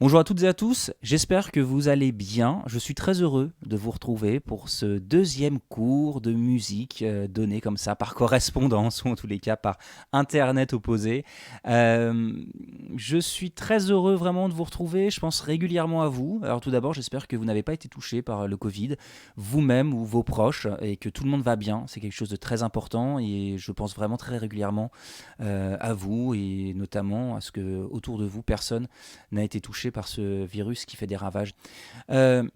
Bonjour à toutes et à tous, j'espère que vous allez bien. Je suis très heureux de vous retrouver pour ce deuxième cours de musique donné comme ça par correspondance ou en tous les cas par internet opposé. Euh, je suis très heureux vraiment de vous retrouver, je pense régulièrement à vous. Alors tout d'abord, j'espère que vous n'avez pas été touché par le Covid, vous-même ou vos proches, et que tout le monde va bien. C'est quelque chose de très important et je pense vraiment très régulièrement à vous et notamment à ce que autour de vous, personne n'a été touché par ce virus qui fait des ravages. Euh,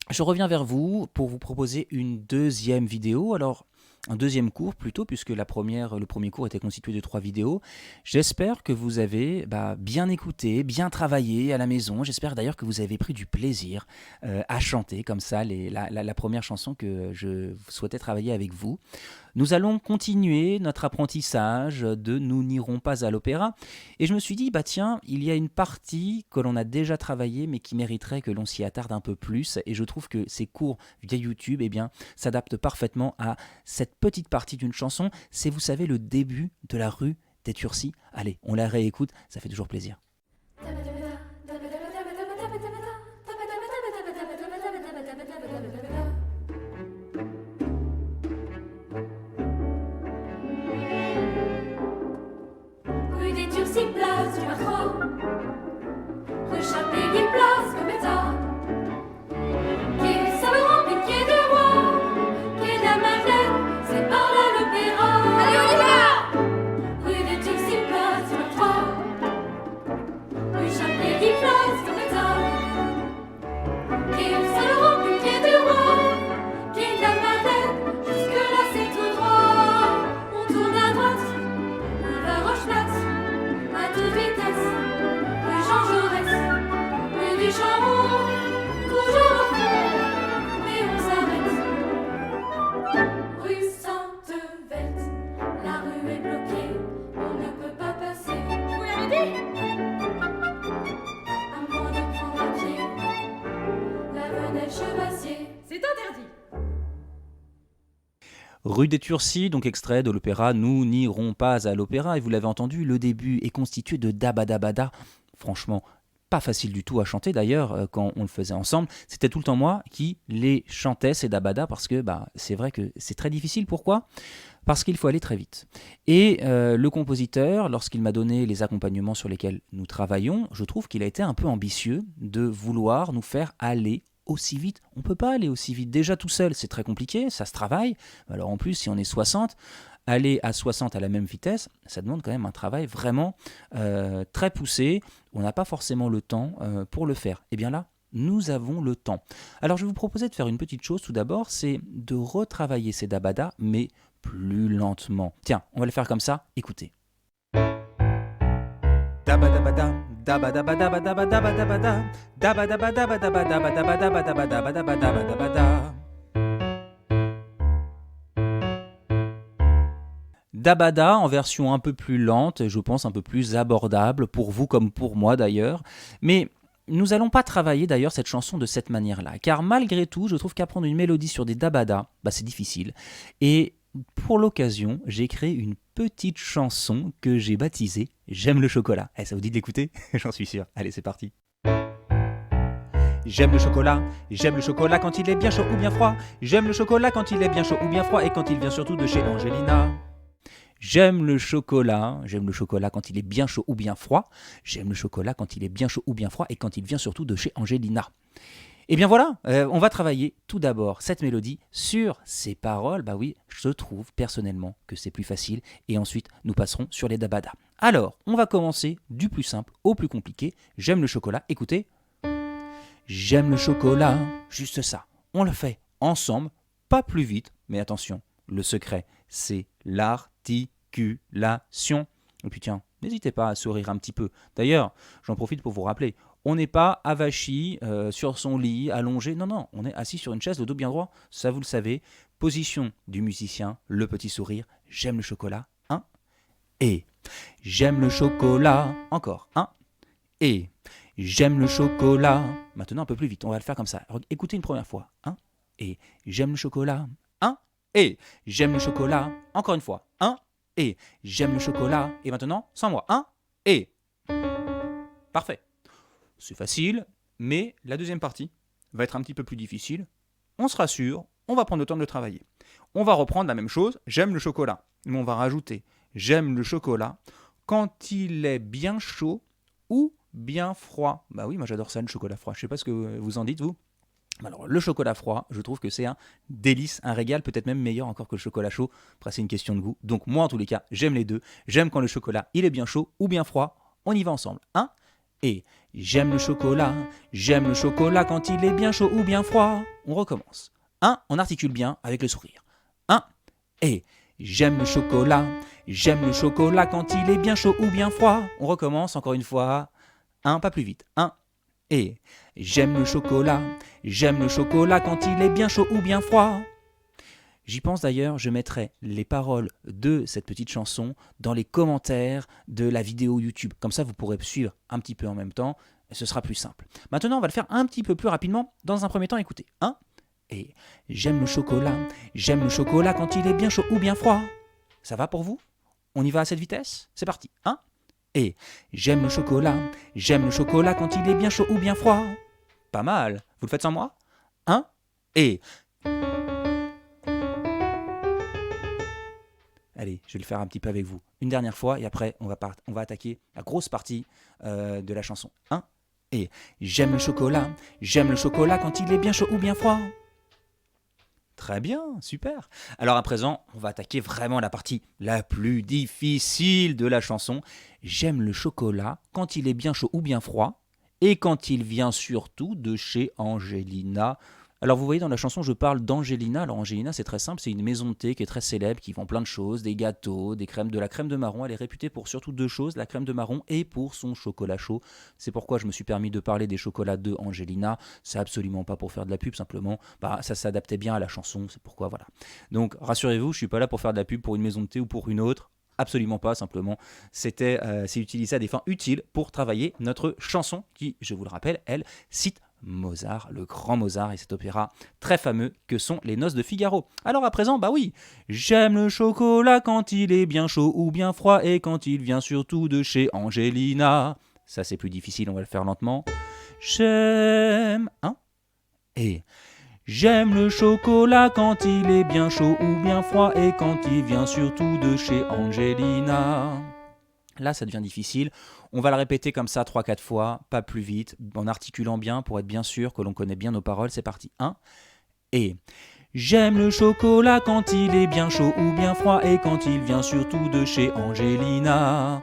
je reviens vers vous pour vous proposer une deuxième vidéo. Alors, un deuxième cours plutôt, puisque le premier cours était constitué de 3 vidéos. J'espère que vous avez bien écouté, bien travaillé à la maison. J'espère d'ailleurs que vous avez pris du plaisir à chanter comme ça la première chanson que je souhaitais travailler avec vous. Nous allons continuer notre apprentissage de Nous n'irons pas à l'opéra. Et je me suis dit, tiens, il y a une partie que l'on a déjà travaillée, mais qui mériterait que l'on s'y attarde un peu plus. Et je trouve que ces cours via YouTube, s'adaptent parfaitement à cette petite partie d'une chanson. C'est, vous savez, le début de la rue des Turcis. Allez, on la réécoute, ça fait toujours plaisir. Rue des Turcis, place du métro. Rue Chapéguy, place Gambetta. Quai Saint-Laurent, puis quai du Roi. Quai de la Madeleine, c'est par là l'opéra. Allez, on y va! Rue des Turcis, place du métro. Rue Chapéguy, place Gambetta. Quai Saint-Laurent, puis quai du Roi. Quai de la Madeleine, jusque-là c'est tout droit. On tourne à droite, boulevard Rocheplatte. À toute vitesse, rue Jean Jaurès, rue du Chambon, toujours au fond, mais on s'arrête. Rue Sainte-Verte, la rue est bloquée, on ne peut pas passer. Je vous l'avais dit! À moins de prendre à pied, la Venelle Chevassier, c'est interdit. Rue des Turcis, donc extrait de l'opéra Nous n'irons pas à l'opéra. Et vous l'avez entendu, le début est constitué de Dabadabada. Franchement, pas facile du tout à chanter d'ailleurs quand on le faisait ensemble. C'était tout le temps moi qui les chantais ces Dabada parce que c'est vrai que c'est très difficile. Pourquoi ? Parce qu'il faut aller très vite. Et le compositeur, lorsqu'il m'a donné les accompagnements sur lesquels nous travaillons, je trouve qu'il a été un peu ambitieux de vouloir nous faire aller aussi vite. On ne peut pas aller aussi vite. Déjà tout seul, c'est très compliqué, ça se travaille. Alors en plus, si on est 60, aller à 60 à la même vitesse, ça demande quand même un travail vraiment très poussé. On n'a pas forcément le temps pour le faire. Et bien là, nous avons le temps. Alors je vais vous proposer de faire une petite chose tout d'abord, c'est de retravailler ces dabada, mais plus lentement. Tiens, on va le faire comme ça, écoutez. Dabadabada, dabadabadabadabadabada, dabadabadabadabadabadabadabadabadabadabada. Dabada en version un peu plus lente, et je pense un peu plus abordable pour vous comme pour moi d'ailleurs. Mais nous n'allons pas travailler d'ailleurs cette chanson de cette manière-là, car malgré tout, je trouve qu'apprendre une mélodie sur des dabada, c'est difficile. Et pour l'occasion, j'ai créé une petite chanson que j'ai baptisée J'aime le chocolat. Ça vous dit de l'écouter ? J'en suis sûr. Allez, c'est parti. J'aime le chocolat quand il est bien chaud ou bien froid. J'aime le chocolat quand il est bien chaud ou bien froid et quand il vient surtout de chez Angelina. J'aime le chocolat quand il est bien chaud ou bien froid. J'aime le chocolat quand il est bien chaud ou bien froid et quand il vient surtout de chez Angelina. Et bien voilà, on va travailler tout d'abord cette mélodie sur ses paroles. Oui, je trouve personnellement que c'est plus facile. Et ensuite, nous passerons sur les dabada. Alors, on va commencer du plus simple au plus compliqué. J'aime le chocolat. Écoutez. J'aime le chocolat. Juste ça. On le fait ensemble, pas plus vite. Mais attention, le secret, c'est l'articulation. Et puis tiens, n'hésitez pas à sourire un petit peu. D'ailleurs, j'en profite pour vous rappeler, on n'est pas avachi sur son lit, allongé. Non, on est assis sur une chaise, le dos bien droit. Ça, vous le savez. Position du musicien, le petit sourire. J'aime le chocolat. Un. Et. J'aime le chocolat. Encore. Un. Et. J'aime le chocolat. Maintenant, un peu plus vite. On va le faire comme ça. Alors, écoutez une première fois. Un. Et. J'aime le chocolat. Un. Et. J'aime le chocolat. Encore une fois. Un. Et. J'aime le chocolat. Et maintenant, sans moi. Un. Et. Parfait. c'est facile, mais la deuxième partie va être un petit peu plus difficile. On se rassure, on va prendre le temps de le travailler. On va reprendre la même chose, j'aime le chocolat, mais on va rajouter j'aime le chocolat quand il est bien chaud ou bien froid. Bah oui, moi j'adore ça, le chocolat froid. Je sais pas ce que vous en dites, vous. Alors, le chocolat froid, je trouve que c'est un délice, un régal, peut-être même meilleur encore que le chocolat chaud. Après, c'est une question de goût. Donc, moi, en tous les cas, j'aime les deux. J'aime quand le chocolat, il est bien chaud ou bien froid. On y va ensemble. Et j'aime le chocolat quand il est bien chaud ou bien froid. On recommence. On articule bien avec le sourire. Et j'aime le chocolat quand il est bien chaud ou bien froid. On recommence encore une fois. Pas plus vite. Et j'aime le chocolat quand il est bien chaud ou bien froid. J'y pense d'ailleurs, je mettrai les paroles de cette petite chanson dans les commentaires de la vidéo YouTube. Comme ça, vous pourrez suivre un petit peu en même temps, et ce sera plus simple. Maintenant, on va le faire un petit peu plus rapidement. Dans un premier temps, écoutez. Et j'aime le chocolat quand il est bien chaud ou bien froid. Ça va pour vous? On y va à cette vitesse? C'est parti. Et j'aime le chocolat quand il est bien chaud ou bien froid. Pas mal. Vous le faites sans moi? Et allez, je vais le faire un petit peu avec vous. Une dernière fois et après, on va attaquer la grosse partie de la chanson. Et j'aime le chocolat quand il est bien chaud ou bien froid. Très bien, super. Alors à présent, on va attaquer vraiment la partie la plus difficile de la chanson. J'aime le chocolat quand il est bien chaud ou bien froid et quand il vient surtout de chez Angelina. Alors vous voyez dans la chanson je parle d'Angelina. Alors Angelina c'est très simple, c'est une maison de thé qui est très célèbre, qui vend plein de choses, des gâteaux, des crèmes, de la crème de marron. Elle est réputée pour surtout deux choses, la crème de marron et pour son chocolat chaud. C'est pourquoi je me suis permis de parler des chocolats de Angelina. C'est absolument pas pour faire de la pub, simplement ça s'adaptait bien à la chanson, c'est pourquoi voilà. Donc rassurez-vous, je suis pas là pour faire de la pub pour une maison de thé ou pour une autre. Absolument pas, simplement, c'est utilisé à des fins utiles pour travailler notre chanson qui, je vous le rappelle, elle cite Mozart, le grand Mozart et cet opéra très fameux que sont les Noces de Figaro. Alors à présent, oui, j'aime le chocolat quand il est bien chaud ou bien froid et quand il vient surtout de chez Angelina. Ça c'est plus difficile, on va le faire lentement. J'aime, et j'aime le chocolat quand il est bien chaud ou bien froid et quand il vient surtout de chez Angelina. Là, ça devient difficile. On va le répéter comme ça 3-4 fois, pas plus vite, en articulant bien pour être bien sûr que l'on connaît bien nos paroles. C'est parti. Et j'aime le chocolat quand il est bien chaud ou bien froid et quand il vient surtout de chez Angelina.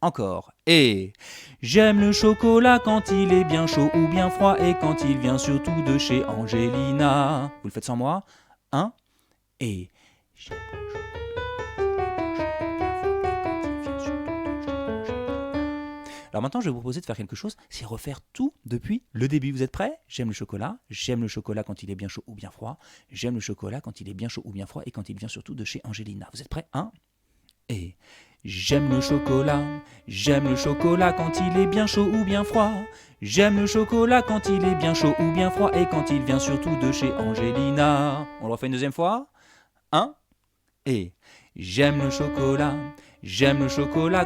Encore. Et j'aime le chocolat quand il est bien chaud ou bien froid et quand il vient surtout de chez Angelina. Vous le faites sans moi? Et j'aime le chocolat. Alors maintenant, je vais vous proposer de faire quelque chose, c'est refaire tout depuis le début. Vous êtes prêts? J'aime le chocolat quand il est bien chaud ou bien froid. J'aime le chocolat quand il est bien chaud ou bien froid et quand il vient surtout de chez Angelina. Vous êtes prêts? Et j'aime le chocolat quand il est bien chaud ou bien froid. J'aime le chocolat quand il est bien chaud ou bien froid et quand il vient surtout de chez Angelina. On le refait une deuxième fois? Et j'aime le chocolat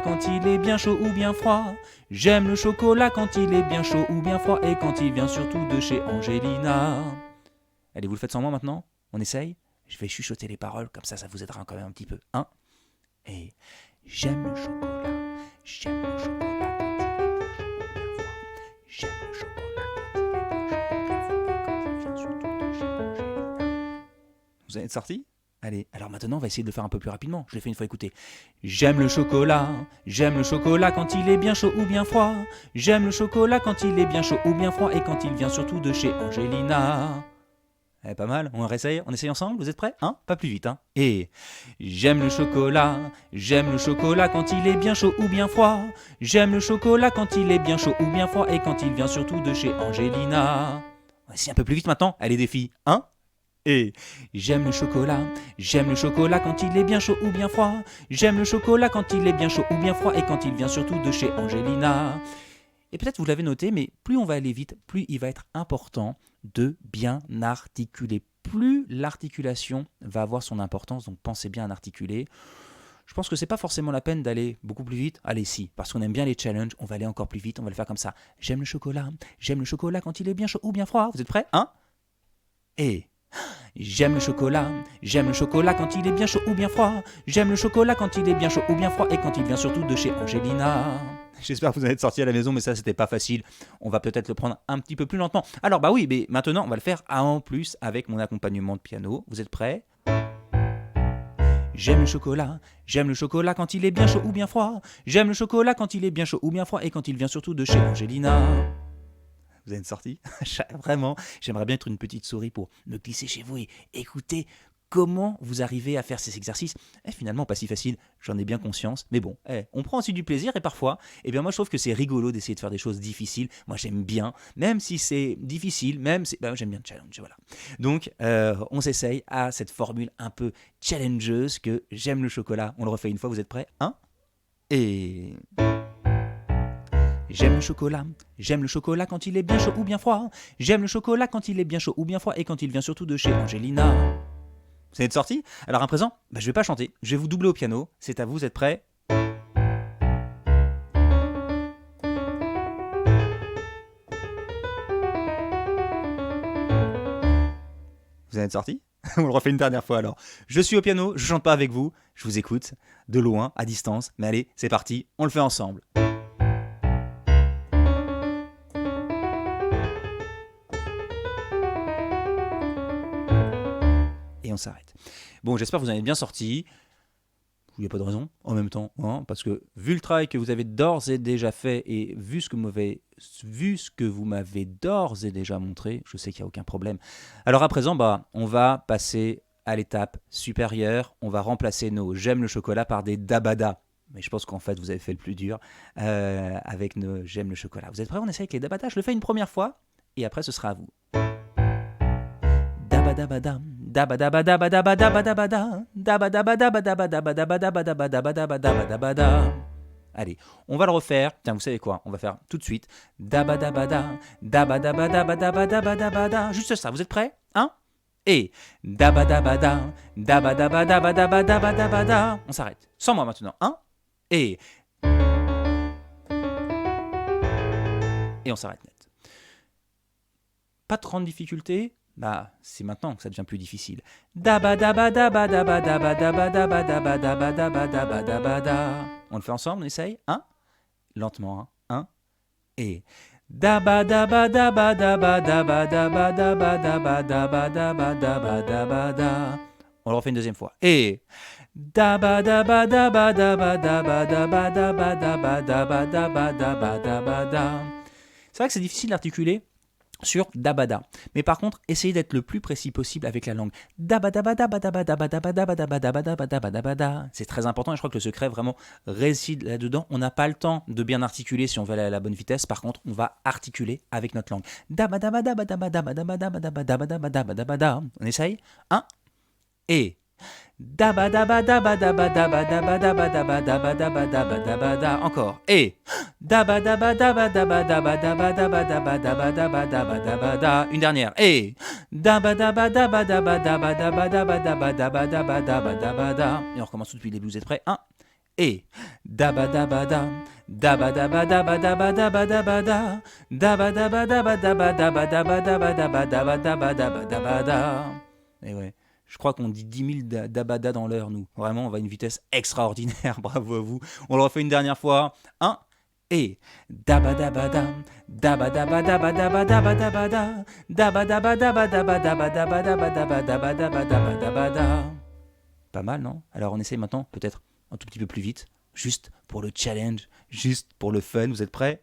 quand il est bien chaud ou bien froid. J'aime le chocolat quand il est bien chaud ou bien froid et quand il vient surtout de chez Angelina. Allez, vous le faites sans moi maintenant? On essaye? Je vais chuchoter les paroles, comme ça vous aidera quand même un petit peu. Et j'aime le chocolat quand il est bien chaud ou bien froid. J'aime le chocolat quand il est bien chaud ou bien froid et quand il vient surtout de chez Angelina. Vous êtes sortis? Allez, alors maintenant on va essayer de le faire un peu plus rapidement. Je l'ai fait une fois, écoutez. J'aime le chocolat quand il est bien chaud ou bien froid. J'aime le chocolat quand il est bien chaud ou bien froid et quand il vient surtout de chez Angelina. Pas mal, on essaye ensemble, vous êtes prêts? Pas plus vite, Et j'aime le chocolat quand il est bien chaud ou bien froid. J'aime le chocolat quand il est bien chaud ou bien froid et quand il vient surtout de chez Angelina. On va essayer un peu plus vite maintenant, allez des filles, Et j'aime le chocolat quand il est bien chaud ou bien froid. J'aime le chocolat quand il est bien chaud ou bien froid et quand il vient surtout de chez Angelina. Et peut-être vous l'avez noté, mais plus on va aller vite, plus il va être important de bien articuler. Plus l'articulation va avoir son importance, donc pensez bien à articuler. je pense que c'est pas forcément la peine d'aller beaucoup plus vite. Allez, si, parce qu'on aime bien les challenges, on va aller encore plus vite, on va le faire comme ça. J'aime le chocolat quand il est bien chaud ou bien froid. Vous êtes prêts? Et j'aime le chocolat quand il est bien chaud ou bien froid. J'aime le chocolat quand il est bien chaud ou bien froid et quand il vient surtout de chez Angelina. J'espère que vous en êtes sortis à la maison, mais ça c'était pas facile. On va peut-être le prendre un petit peu plus lentement. Alors bah oui, mais maintenant on va le faire en plus avec mon accompagnement de piano. Vous êtes prêts? J'aime le chocolat quand il est bien chaud ou bien froid. J'aime le chocolat quand il est bien chaud ou bien froid et quand il vient surtout de chez Angelina. Vous avez une sortie? Vraiment, j'aimerais bien être une petite souris pour me glisser chez vous et écouter comment vous arrivez à faire ces exercices. Finalement, pas si facile, j'en ai bien conscience. Mais bon, on prend aussi du plaisir et parfois, moi je trouve que c'est rigolo d'essayer de faire des choses difficiles. Moi j'aime bien, même si c'est difficile, j'aime bien le challenge, voilà. Donc, on s'essaye à cette formule un peu challengeuse que j'aime le chocolat. On le refait une fois, vous êtes prêts? Et... J'aime le chocolat quand il est bien chaud ou bien froid. J'aime le chocolat quand il est bien chaud ou bien froid et quand il vient surtout de chez Angelina. Vous êtes sortis? Alors à présent, je vais pas chanter, je vais vous doubler au piano. C'est à vous, vous êtes prêts? Vous êtes sortis? On le refait une dernière fois alors. Je suis au piano, je chante pas avec vous, je vous écoute, de loin, à distance. Mais allez, c'est parti, on le fait ensemble. Et on s'arrête. Bon, j'espère que vous en êtes bien sortis. Il n'y a pas de raison, en même temps, parce que vu le travail que vous avez d'ores et déjà fait et vu ce que vous m'avez d'ores et déjà montré, je sais qu'il n'y a aucun problème. Alors à présent, on va passer à l'étape supérieure. On va remplacer nos j'aime le chocolat par des dabada. Mais je pense qu'en fait, vous avez fait le plus dur avec nos j'aime le chocolat. Vous êtes prêts? On essaie avec les dabada. Je le fais une première fois et après, ce sera à vous. Dabadabada. Allez, on va le refaire. Tiens, vous savez quoi? On va faire tout de suite. Juste ça, vous êtes prêts? Et on s'arrête. Sans moi maintenant. Et on s'arrête net. Pas de grande difficulté. C'est maintenant que ça devient plus difficile. On le fait ensemble, on essaye. Lentement, et on le refait une deuxième fois. Et c'est vrai que c'est difficile d'articuler sur dabada. Mais par contre, essayez d'être le plus précis possible avec la langue. C'est très important et je crois que le secret vraiment réside là-dedans. On n'a pas le temps de bien articuler si on veut aller à la bonne vitesse. Par contre, on va articuler avec notre langue. On essaye? Et encore. Et une dernière. Et on recommence tout depuis le début. Vous êtes prêts? Et et ouais. Je crois qu'on dit 10 000 dabada dans l'heure, nous. Vraiment, on va à une vitesse extraordinaire. Bravo à vous. On le refait une dernière fois. Et dabadabada, dabadabadabadabadabada, dabadabadabadabadabadabadabadabadabada. Pas mal, non? Alors on essaye maintenant, peut-être un tout petit peu plus vite, juste pour le challenge, juste pour le fun. Vous êtes prêts?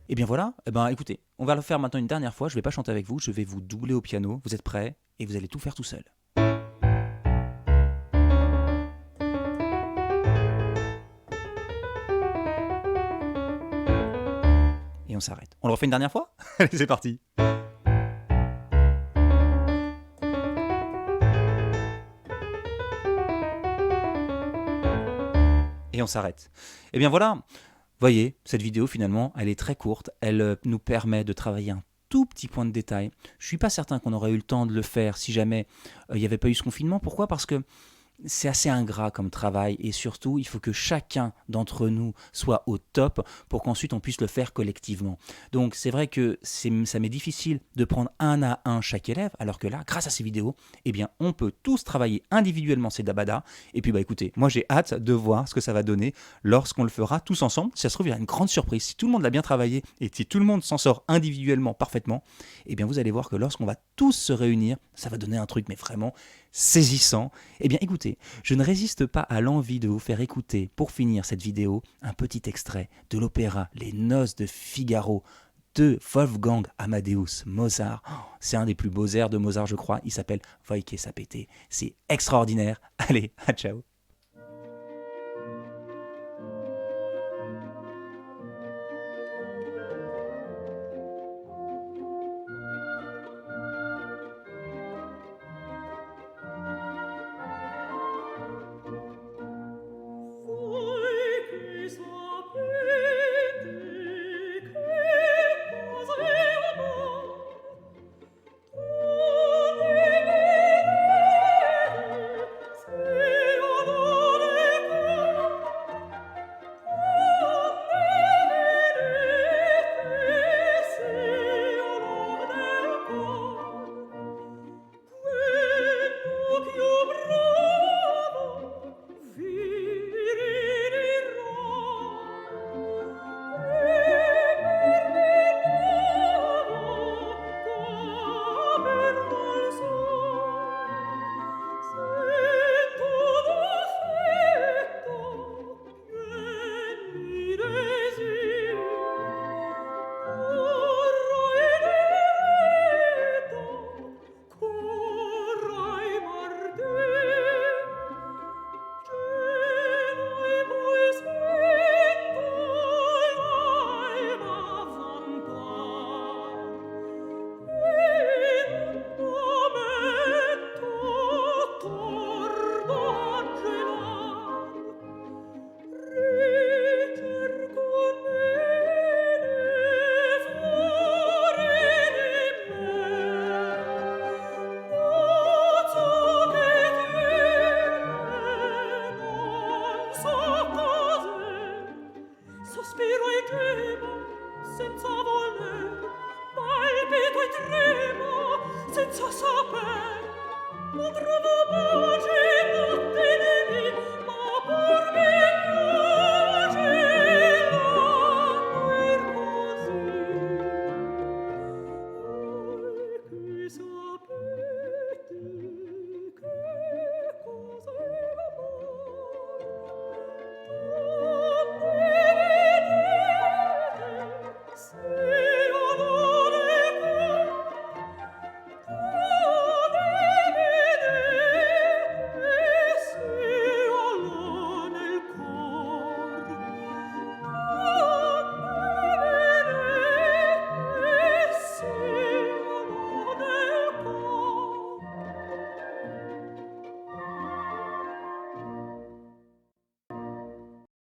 Et bien voilà, écoutez, on va le faire maintenant une dernière fois, je ne vais pas chanter avec vous, je vais vous doubler au piano, vous êtes prêts? Et vous allez tout faire tout seul. Et on s'arrête. On le refait une dernière fois? Allez, c'est parti. Et on s'arrête. Et bien voilà, voyez, cette vidéo finalement, elle est très courte, elle nous permet de travailler un tout petit point de détail. Je ne suis pas certain qu'on aurait eu le temps de le faire si jamais il n'y avait pas eu ce confinement. Pourquoi ? Parce que c'est assez ingrat comme travail et surtout, il faut que chacun d'entre nous soit au top pour qu'ensuite on puisse le faire collectivement. Donc c'est vrai que ça m'est difficile de prendre un à un chaque élève, alors que là, grâce à ces vidéos, eh bien, on peut tous travailler individuellement ces dabada. Et puis écoutez, moi j'ai hâte de voir ce que ça va donner lorsqu'on le fera tous ensemble. Si ça se trouve, il y a une grande surprise. Si tout le monde l'a bien travaillé et si tout le monde s'en sort individuellement parfaitement, eh bien vous allez voir que lorsqu'on va tous se réunir, ça va donner un truc mais vraiment saisissant. Eh bien écoutez, je ne résiste pas à l'envie de vous faire écouter, pour finir cette vidéo, un petit extrait de l'opéra Les Noces de Figaro de Wolfgang Amadeus Mozart. C'est un des plus beaux airs de Mozart, je crois. Il s'appelle Voi che sapete. C'est extraordinaire. Allez, à ciao.